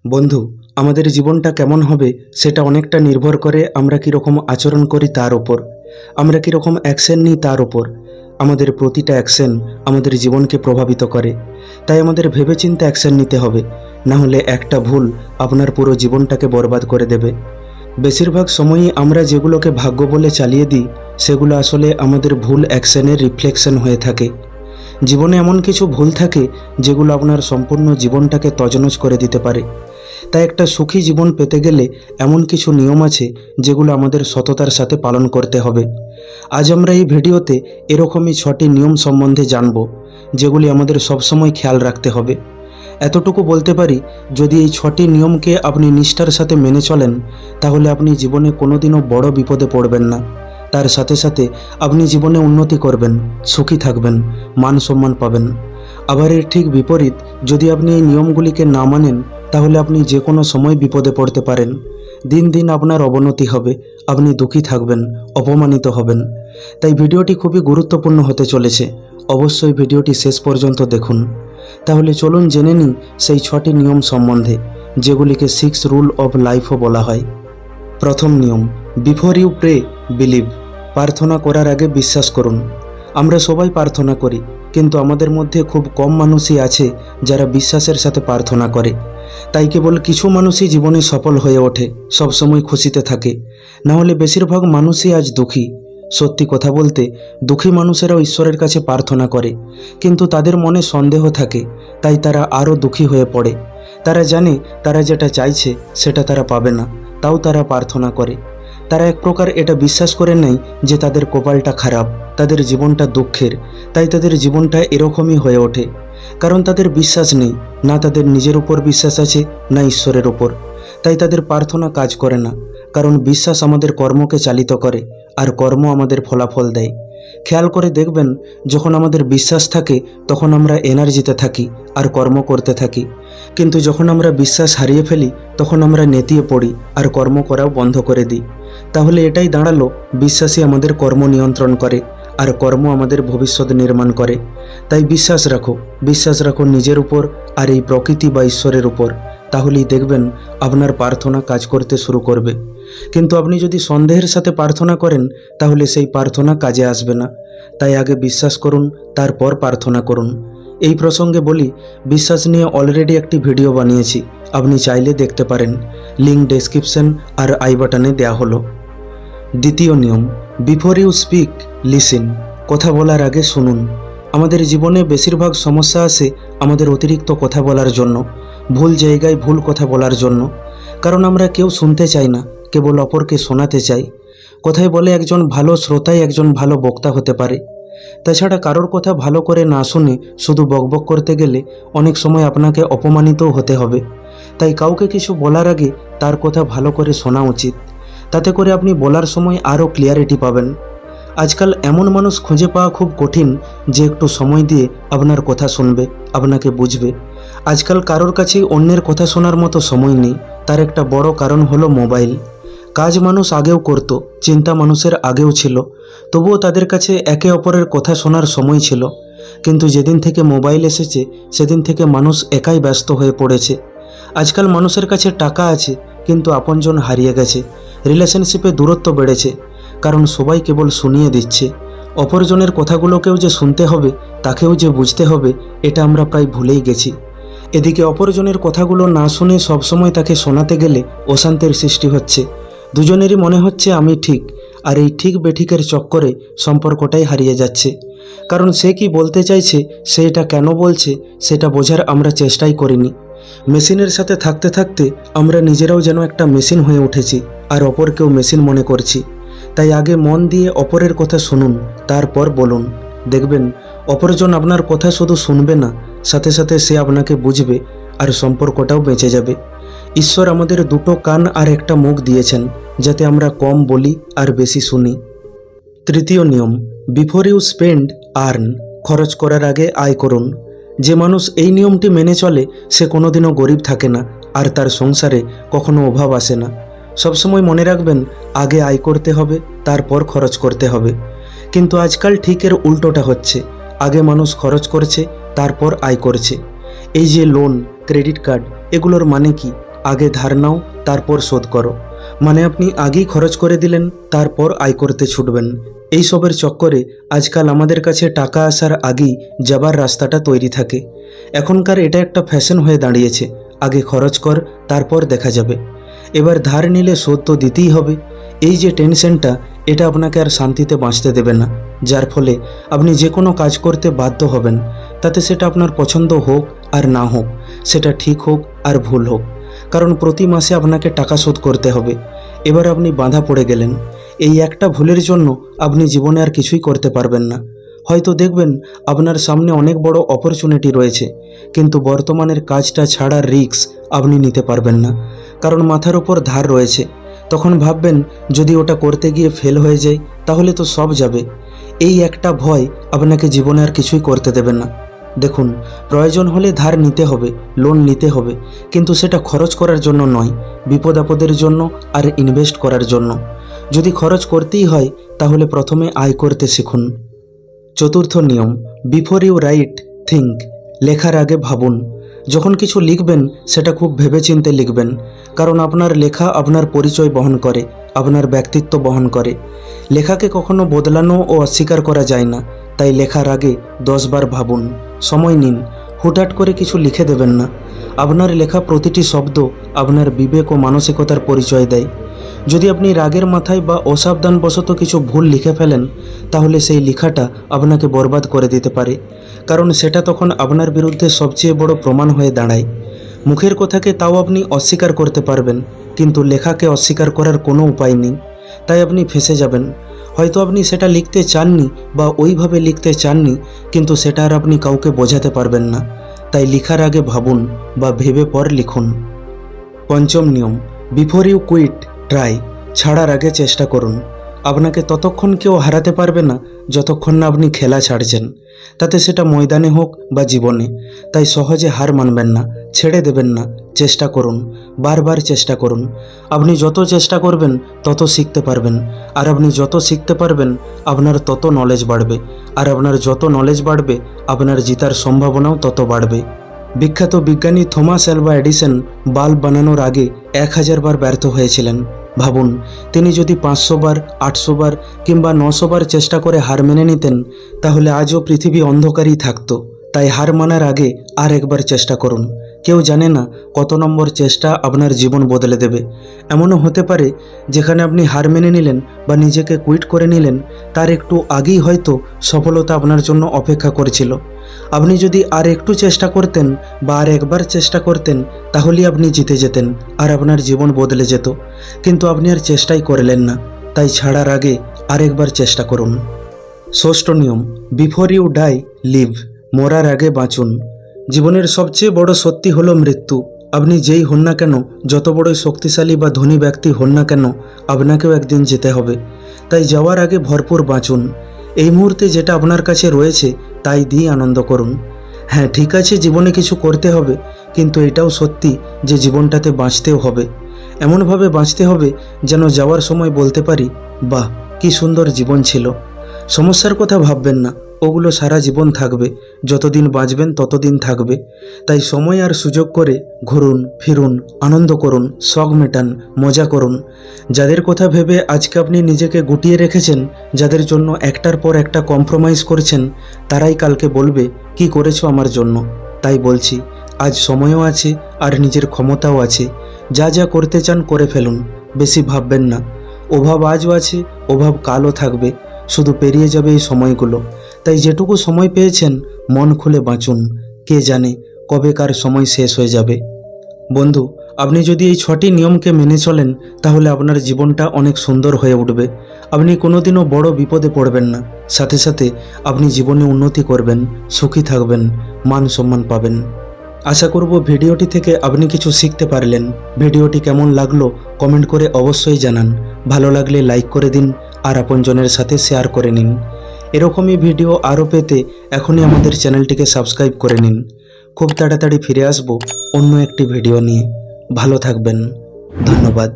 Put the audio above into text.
বন্ধু, আমাদের জীবনটা কেমন হবে সেটা অনেকটা নির্ভর করে আমরা কীরকম আচরণ করি তার ওপর, আমরা কীরকম অ্যাকশন নিই তার ওপর। আমাদের প্রতিটা অ্যাকশন আমাদের জীবনকে প্রভাবিত করে। তাই আমাদের ভেবেচিন্তে অ্যাকশন নিতে হবে, না হলে একটা ভুল আপনার পুরো জীবনটাকে বরবাদ করে দেবে। বেশিরভাগ সময়ই আমরা যেগুলোকে ভাগ্য বলে চালিয়ে দিই সেগুলো আসলে আমাদের ভুল অ্যাকশনের রিফ্লেকশন হয়ে থাকে। জীবনে এমন কিছু ভুল থাকে যেগুলো আপনার সম্পূর্ণ জীবনটাকে তছনছ করে দিতে পারে। তাই একটা সুখী জীবন পেতে গেলে এমন কিছু নিয়ম আছে যেগুলো আমাদের সততার সাথে পালন করতে হবে। আজ আমরা এই ভিডিওতে এরকমই 6টি নিয়ম সম্বন্ধে জানব, যেগুলি আমাদের সবসময় খেয়াল রাখতে হবে। এতটুকু বলতে পারি, যদি এই 6টি নিয়মকে আপনি নিষ্ঠার সাথে মেনে চলেন তাহলে আপনি জীবনে কোনোদিনও বড় বিপদে পড়বেন না। তার সাথে সাথে আপনি জীবনে উন্নতি করবেন, সুখী থাকবেন, মান সম্মান পাবেন। আবার এর ঠিক বিপরীত, যদি আপনি এই নিয়মগুলিকে না মানেন তাহলে আপনি যে কোনো সময় বিপদে পড়তে পারেন। দিন দিন আপনার অবনতি হবে, আপনি দুঃখী থাকবেন, অপমানিত হবেন। তাই ভিডিওটি খুবই গুরুত্বপূর্ণ হতে চলেছে, অবশ্যই ভিডিওটি শেষ পর্যন্ত দেখুন। তাহলে চলুন জেনে নিই সেই 6টি নিয়ম সম্বন্ধে, যেগুলিকে 6 রুল অফ লাইফও বলা হয়। প্রথম নিয়ম, বিফোর ইউ প্রে বিলিভ। প্রার্থনা করার আগে বিশ্বাস করুন। আমরা সবাই প্রার্থনা করি, কিন্তু আমাদের মধ্যে খুব কম মানুষই আছে যারা বিশ্বাসের সাথে প্রার্থনা করে। তাই কেবল কিছু মানুষই জীবনে সফল হয়ে ওঠে, সবসময় খুশিতে থাকে, না হলে বেশিরভাগ মানুষই আজ দুঃখী। সত্যি কথা বলতে, দুঃখী মানুষেরাও ঈশ্বরের কাছে প্রার্থনা করে, কিন্তু তাদের মনে সন্দেহ থাকে, তাই তারা আরও দুঃখী হয়ে পড়ে। তারা জানে তারা যেটা চাইছে সেটা তারা পাবে না, তাও তারা প্রার্থনা করে। তারা এক প্রকার এটা বিশ্বাস করে নেয় যে তাদের কপালটা খারাপ, তাদের জীবনটা দুঃখের, তাই তাদের জীবনটা এরকমই হয়ে ওঠে। কারণ তাদের বিশ্বাস নেই, না তাদের নিজের উপর বিশ্বাস আছে, না ঈশ্বরের উপর। তাই তাদের প্রার্থনা কাজ করে না, কারণ বিশ্বাস আমাদের কর্মকে চালিত করে, আর কর্ম আমাদের ফলাফল দেয়। খেয়াল করে দেখবেন, যখন আমাদের বিশ্বাস থাকে তখন আমরা এনার্জিতে থাকি আর কর্ম করতে থাকি, কিন্তু যখন আমরা বিশ্বাস হারিয়ে ফেলি তখন আমরা নেতিয়ে পড়ি আর কর্ম করাও বন্ধ করে দিই। তাহলে এটাই দাঁড়ালো, বিশ্বাসই আমাদের কর্ম নিয়ন্ত্রণ করে আর কর্ম আমাদের ভবিষ্যৎ নির্মাণ করে। তাই বিশ্বাস রাখো নিজের উপর আর এই প্রকৃতি বা ঈশ্বরের উপর, তাহলেই দেখবেন আপনার প্রার্থনা কাজ করতে শুরু করবে। কিন্তু আপনি যদি সন্দেহের সাথে প্রার্থনা করেন তাহলে সেই প্রার্থনা কাজে আসবে না। তাই আগে বিশ্বাস করুন, তারপর প্রার্থনা করুন। এই প্রসঙ্গে বলি, বিশ্বাস নিয়ে অলরেডি একটি ভিডিও বানিয়েছি, আপনি চাইলে দেখতে পারেন, লিঙ্ক ডেসক্রিপশন আর আই বাটনে দেওয়া হলো। দ্বিতীয় নিয়ম, বিফোর ইউ স্পিক লিসেন। কথা বলার আগে শুনুন। আমাদের জীবনে বেশিরভাগ সমস্যা আসে আমাদের অতিরিক্ত কথা বলার জন্য, ভুল জায়গায় ভুল কথা বলার জন্য। কারণ আমরা কেউ শুনতে চাই না, কেবল অপরকে শোনাতে চাই। কথায় বলে, একজন ভালো শ্রোতাই একজন ভালো বক্তা হতে পারে। তাছাড়া কারোর কথা ভালো করে না শুনে শুধু বকবক করতে গেলে অনেক সময় আপনাকে অপমানিতও হতে হবে। তাই কাউকে কিছু বলার আগে তার কথা ভালো করে শোনা উচিত। তাতে করে আপনি বলার সময় আরও ক্লিয়ারিটি পাবেন। আজকাল এমন মানুষ খুঁজে পাওয়া খুব কঠিন যে একটু সময় দিয়ে আপনার কথা শুনবে, আপনাকে বুঝবে। আজকাল কারোর কাছেই অন্যের কথা শোনার মতো সময় নেই। তার একটা বড় কারণ হলো মোবাইল। কাজ মানুষ আগেও করত, চিন্তা মানুষের আগেও ছিল, তবুও তাদের কাছে একে অপরের কথা শোনার সময় ছিল। কিন্তু যেদিন থেকে মোবাইল এসেছে সেদিন থেকে মানুষ একাই ব্যস্ত হয়ে পড়েছে। আজকাল মানুষের কাছে টাকা আছে, কিন্তু আপনজন হারিয়ে গেছে। রিলেশনশিপে দূরত্ব বেড়েছে, কারণ সবাই কেবল শুনিয়ে দিচ্ছে। অপরজনের কথাগুলোকেও যে শুনতে হবে, তাকেও যে বুঝতে হবে, এটা আমরা প্রায় ভুলেই গেছি। এদিকে অপরজনের কথাগুলো না শুনে সবসময় তাকে শোনাতে গেলে অশান্তির সৃষ্টি হচ্ছে। দুজনেরই মনে হচ্ছে আমি ঠিক, আর এই ঠিক বেঠিকের চক্করে সম্পর্কটাই হারিয়ে যাচ্ছে। কারণ সে কি বলতে চাইছে, সে এটা কেন বলছে, সেটা বোঝার আমরা চেষ্টাই করিনি। মেশিনের সাথে থাকতে থাকতে আমরা নিজেরাও যেন একটা মেশিন হয়ে উঠেছি, আর অপরকেও মেশিন মনে করছি। তাই আগে মন দিয়ে অপরের কথা শুনুন, তারপর বলুন। দেখবেন অপরজন আপনার কথা শুধু শুনবে না, সাথে সাথে সে আপনাকে বুঝবে, আর সম্পর্কটাও বেঁচে যাবে। ঈশ্বর আমাদের দুটো কান আর একটা মুখ দিয়েছেন, যাতে আমরা কম বলি আর বেশি শুনি। তৃতীয় নিয়ম, বিফোর ইউ স্পেন্ড আর্ন। খরচ করার আগে আয় করুন। যে মানুষ এই নিয়মটি মেনে চলে সে কোনোদিনও গরিব থাকে না, আর তার সংসারে কখনো অভাব আসে না। সবসময় মনে রাখবেন, আগে আয় করতে হবে, তারপর খরচ করতে হবে। কিন্তু আজকাল ঠিক এর উল্টোটা হচ্ছে, আগে মানুষ খরচ করছে, তারপর আয় করছে। এই যে লোন, ক্রেডিট কার্ড, এগুলোর মানে কি? আগে ধার নাও তারপর শোধ করো। মানে আপনি আগেই খরচ করে দিলেন, তারপর আয় করতে ছুটবেন। এইসবের চক্করে আজকাল আমাদের কাছে টাকা আসার আগেই যাবার রাস্তাটা তৈরি থাকে। এখনকার এটা একটা ফ্যাশন হয়ে দাঁড়িয়েছে, আগে খরচ কর তারপর দেখা যাবে। এবার ধার নিলে শোধ তো দিতেই হবে। এই যে টেনশনটা, এটা আপনাকে আর শান্তিতে বাঁচতে দেবে না, যার ফলে আপনি যে কোনো কাজ করতে বাধ্য হবেন, তাতে সেটা আপনার পছন্দ হোক আর না হোক, সেটা ঠিক হোক আর ভুল হোক, কারণ প্রতি মাসে আপনাকে টাকা শোধ করতে হবে। এবার আপনি বাঁধা পড়ে গেলেন। এই একটা ভুলের জন্য আপনি জীবনে আর কিছুই করতে পারবেন না। হয়তো দেখবেন আপনার সামনে অনেক বড় অপরচুনিটি রয়েছে, কিন্তু বর্তমানের কাজটা ছাড়ার রিস্ক আপনি নিতে পারবেন না, কারণ মাথার ওপর ধার রয়েছে। তখন ভাববেন যদি ওটা করতে গিয়ে ফেল হয়ে যায় তাহলে তো সব যাবে। এই একটা ভয় আপনাকে জীবনে আর কিছুই করতে দেবে না। দেখুন, প্রয়োজন হলে ধার নিতে হবে, লোন নিতে হবে, কিন্তু সেটা খরচ করার জন্য নয়, বিপদ আপদের জন্য আর ইনভেস্ট করার জন্য। যদি খরচ করতেই হয় তাহলে প্রথমে আয় করতে শিখুন। চতুর্থ নিয়ম, বিফোর ইউ রাইট থিঙ্ক। লেখার আগে ভাবুন। যখন কিছু লিখবেন সেটা খুব ভেবেচিন্তে লিখবেন, কারণ আপনার লেখা আপনার পরিচয় বহন করে, আপনার ব্যক্তিত্ব বহন করে। লেখাকে কখনো বদলানো ও অস্বীকার করা যায় না, তাই লেখার আগে 10 বার ভাবুন, সময় নিন। হুটহাট করে কিছু লিখে দেবেন না। আপনার লেখা প্রতিটি শব্দ আপনার বিবেক ও মানসিকতার পরিচয় দেয়। যদি আপনি রাগের মাথায় বা অসাবধানবশত কিছু ভুল লিখে ফেলেন, তাহলে সেই লেখাটা আপনাকে বরবাদ করে দিতে পারে, কারণ সেটা তখন আপনার বিরুদ্ধে সবচেয়ে বড় প্রমাণ হয়ে দাঁড়ায়। মুখের কথাকে তাও আপনি অস্বীকার করতে পারবেন, কিন্তু লেখাকে অস্বীকার করার কোনো উপায় নেই, তাই আপনি ফেঁসে যাবেন। হয়তো আপনি সেটা লিখতে চাননি বা ওইভাবে লিখতে চাননি, কিন্তু সেটা আর আপনি কাউকে বোঝাতে পারবেন না। তাই লেখার আগে ভাবুন বা ভেবে পর লিখুন। পঞ্চম নিয়ম, বিফোর ইউ কুইট ট্রাই। ছাড়ার আগে চেষ্টা করুন। আপনাকে ততক্ষণ কেউ হারাতে পারবে না যতক্ষণ না আপনি খেলা ছাড়ছেন, তাতে সেটা ময়দানে হোক বা জীবনে। তাই সহজে হার মানবেন না, ছেড়ে দেবেন না, চেষ্টা করুন, বারবার চেষ্টা করুন। আপনি যত চেষ্টা করবেন তত শিখতে পারবেন, আর আপনি যত শিখতে পারবেন আপনার তত নলেজ বাড়বে, আর আপনার যত নলেজ বাড়বে আপনার জেতার সম্ভাবনাও তত বাড়বে। বিখ্যাত বিজ্ঞানী থমাস অ্যালভা এডিসন বাল্ব বানানোর আগে 1000 বার ব্যর্থ হয়েছিলেন। ভাবুন, তিনি যদি 500 বার, 800 বার কিংবা 900 বার চেষ্টা করে হার মেনে নিতেন, তাহলে আজও পৃথিবী অন্ধকারই থাকতো। তাই হার মানার আগে আর একবার চেষ্টা করুন। কেউ জানে না কত নম্বর চেষ্টা আপনার জীবন বদলে দেবে। এমনও হতে পারে যেখানে আপনি হার মেনে নিলেন বা নিজেকে কুইট করে নিলেন, তার একটু আগেই হয়তো সফলতা আপনার জন্য অপেক্ষা করেছিল। আপনি যদি আর একটু চেষ্টা করতেন বা আর একবার চেষ্টা করতেন, তাহলেই আপনি জিতে যেতেন আর আপনার জীবন বদলে যেত। কিন্তু আপনি আর চেষ্টাই করলেন না, তাই ছাড়ার আগে আরেকবার চেষ্টা করুন। ষষ্ঠ নিয়ম, বিফোর ইউ ডাই লিভ। মরার আগে বাঁচুন। জীবনের সবচেয়ে বড় সত্যি হলো মৃত্যু। আপনি যেই হন না কেন, যত বড়ই শক্তিশালী বা ধনী ব্যক্তি হন না কেন, আপনাকেও একদিন যেতে হবে। তাই যাওয়ার আগে ভরপুর বাঁচুন। এই মুহূর্তে যেটা আপনার কাছে রয়েছে তাই দিয়ে আনন্দ করুন। হ্যাঁ, ঠিক আছে, জীবনে কিছু করতে হবে, কিন্তু এটাও সত্যি যে জীবনটাতে বাঁচতেও হবে। এমনভাবে বাঁচতে হবে যেন যাওয়ার সময় বলতে পারি, বাহ কি সুন্দর জীবন ছিল। সমস্যার কথা ভাববেন না, ওগুলো সারা জীবন থাকবে, যতদিন বাঁচবেন ততদিন থাকবে। তাই সময় আর সুযোগ করে ঘুরুন, ফিরুন, আনন্দ করুন, শখ মেটান, মজা করুন। যাদের কথা ভেবে আজকে আপনি নিজেকে গুটিয়ে রেখেছেন, যাদের জন্য একটার পর একটা কম্প্রোমাইজ করছেন, তারাই কালকে বলবে কি করেছো আমার জন্য। তাই বলছি, আজ সময়ও আছে আর নিজের ক্ষমতাও আছে। যা যা করতে চান করে ফেলুন, বেশি ভাববেন না। অভাব আজও আছে, অভাব কালও থাকবে, শুধু পেরিয়ে যাবে এই সময়গুলো। তাই যেটুকু সময় পেয়েছেন মন খুলে বাঁচুন। কে জানে কবে কার সময় শেষ হয়ে যাবে। বন্ধু, আপনি যদি এই 6টি নিয়মকে মেনে চলেন, তাহলে আপনার জীবনটা অনেক সুন্দর হয়ে উঠবে। আপনি কোনোদিনও বড় বিপদে পড়বেন না, সাথে সাথে আপনি জীবনে উন্নতি করবেন, সুখী থাকবেন, মান সম্মান পাবেন। আশা করব ভিডিওটি থেকে আপনি কিছু শিখতে পারলেন। ভিডিওটি কেমন লাগলো কমেন্ট করে অবশ্যই জানান। ভালো লাগলে লাইক করে দিন আর আপনজনের সাথে শেয়ার করে নিন। এরকমই ভিডিও আরও পেতে এখনই আমাদের চ্যানেলটিকে সাবস্ক্রাইব করে নিন। খুব তাড়াতাড়ি ফিরে আসব অন্য একটি ভিডিও নিয়ে। ভালো থাকবেন। ধন্যবাদ।